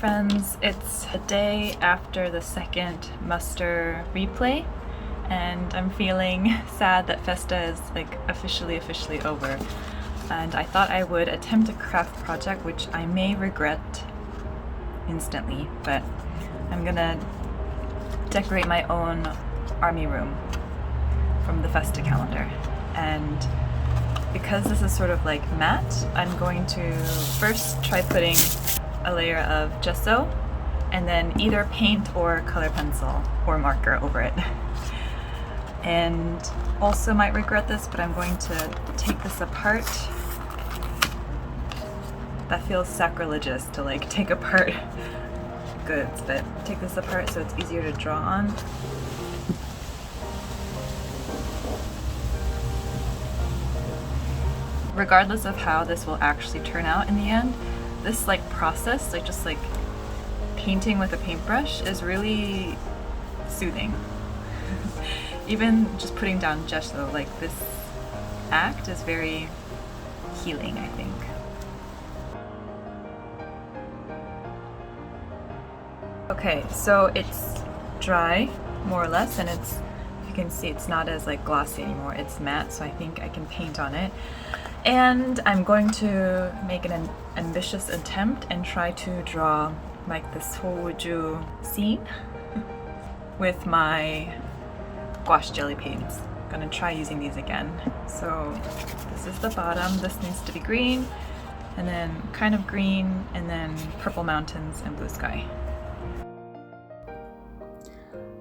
friends, it's a day after the second muster replay and I'm feeling sad that Festa is like officially over, and I thought I would attempt a craft project which I may regret instantly, but I'm gonna decorate my own army room from the Festa calendar. And because this is sort of like matte, I'm going to first try putting a layer of gesso and then either paint or color pencil or marker over it. And also might regret this, but I'm going to take this apart. That feels sacrilegious to like take apart goods, but take this apart so it's easier to draw on. Regardless of how this will actually turn out in the end, this like process, like just like painting with a paintbrush, is really soothing. Even just putting down gesso, like this act is very healing, I think. Okay, so it's dry, more or less, and it's, you can see it's not as like glossy anymore, it's matte, so I think I can paint on it. And I'm going to make an ambitious attempt and try to draw like the Sowoozoo scene with my gouache jelly paints. I'm gonna try using these again. So this is the bottom, this needs to be green, and then kind of green, and then purple mountains and blue sky.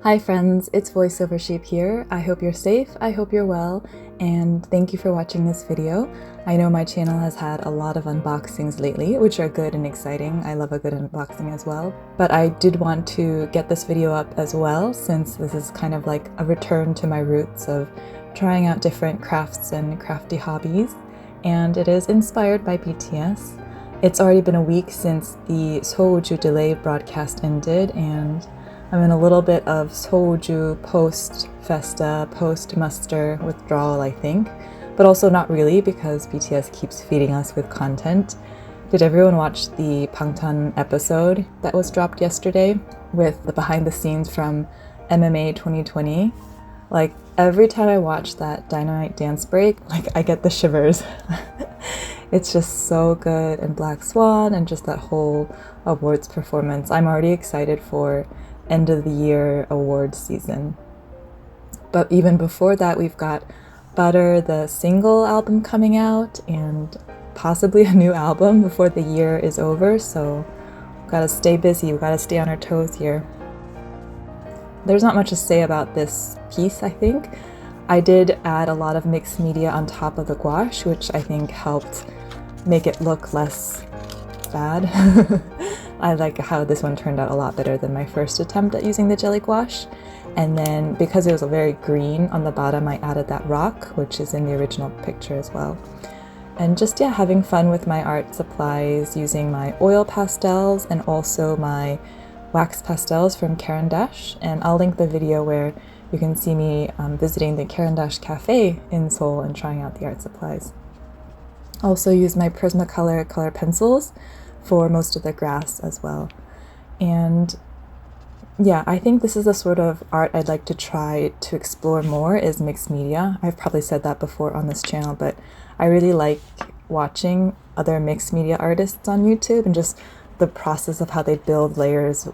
Hi friends, it's VoiceOver Sheep here. I hope you're safe, I hope you're well, and thank you for watching this video. I know my channel has had a lot of unboxings lately, which are good and exciting. I love a good unboxing as well. But I did want to get this video up as well, since this is kind of like a return to my roots of trying out different crafts and crafty hobbies. And it is inspired by BTS. It's already been a week since the Sowoozoo delay broadcast ended, and I'm in a little bit of Sowoozoo post-Festa, post-muster withdrawal, I think. But also not really, because BTS keeps feeding us with content. Did everyone watch the Bangtan episode that was dropped yesterday with the behind the scenes from MMA 2020? Like, every time I watch that Dynamite dance break, like, I get the shivers. It's just so good, and Black Swan, and just that whole awards performance. I'm already excited for end of the year awards season. But even before that, we've got Butter, the single album, coming out, and possibly a new album before the year is over, so we've gotta stay busy, we've gotta stay on our toes here. There's not much to say about this piece, I think. I did add a lot of mixed media on top of the gouache, which I think helped make it look less bad. I like how this one turned out a lot better than my first attempt at using the jelly gouache. And then because it was very green on the bottom, I added that rock, which is in the original picture as well. And just, yeah, having fun with my art supplies, using my oil pastels and also my wax pastels from Caran d'Ache. And I'll link the video where you can see me visiting the Caran d'Ache cafe in Seoul and trying out the art supplies. Also used my Prismacolor color pencils for most of the grass as well. And yeah, I think this is the sort of art I'd like to try to explore more, is mixed media. I've probably said that before on this channel, but I really like watching other mixed media artists on YouTube and just the process of how they build layers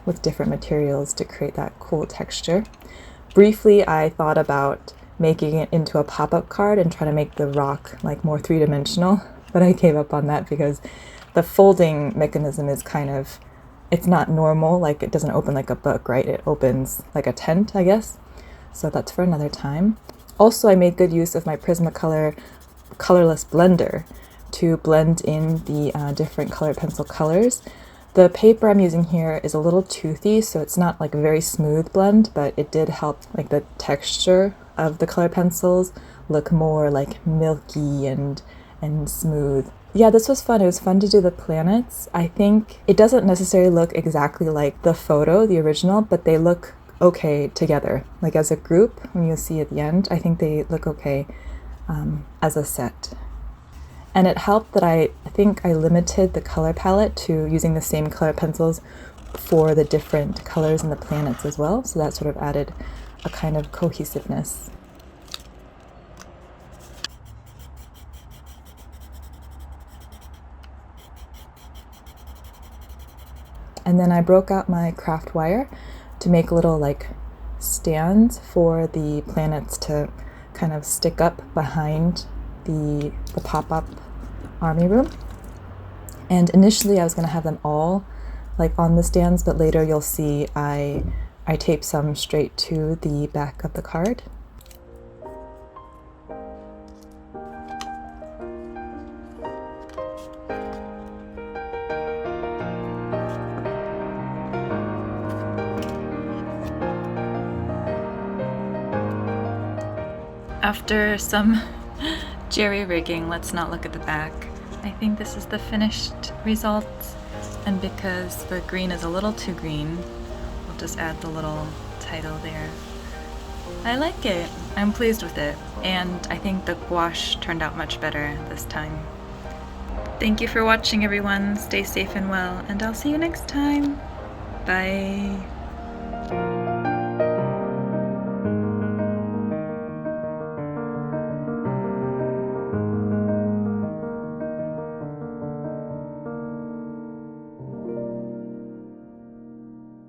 with different materials to create that cool texture. Briefly, I thought about making it into a pop-up card and trying to make the rock like more three-dimensional, but I gave up on that because the folding mechanism is kind of, it's not normal, like it doesn't open like a book, right? It opens like a tent, I guess. So that's for another time. Also, I made good use of my Prismacolor colorless blender to blend in the different color pencil colors. The paper I'm using here is a little toothy, so it's not like a very smooth blend, but it did help like the texture of the color pencils look more like milky and smooth. Yeah, this was fun. It was fun to do the planets. I think it doesn't necessarily look exactly like the photo, the original, but they look okay together. Like as a group, when you'll see at the end, I think they look okay as a set. And it helped that I think I limited the color palette to using the same color pencils for the different colors in the planets as well. So that sort of added a kind of cohesiveness. And then I broke out my craft wire to make little like stands for the planets to kind of stick up behind the pop-up army room. And initially I was going to have them all like on the stands, but later you'll see I taped some straight to the back of the card. After some jerry-rigging, let's not look at the back. I think this is the finished result, and because the green is a little too green, we'll just add the little title there. I like it. I'm pleased with it, and I think the gouache turned out much better this time. Thank you for watching, everyone. Stay safe and well, and I'll see you next time. Bye.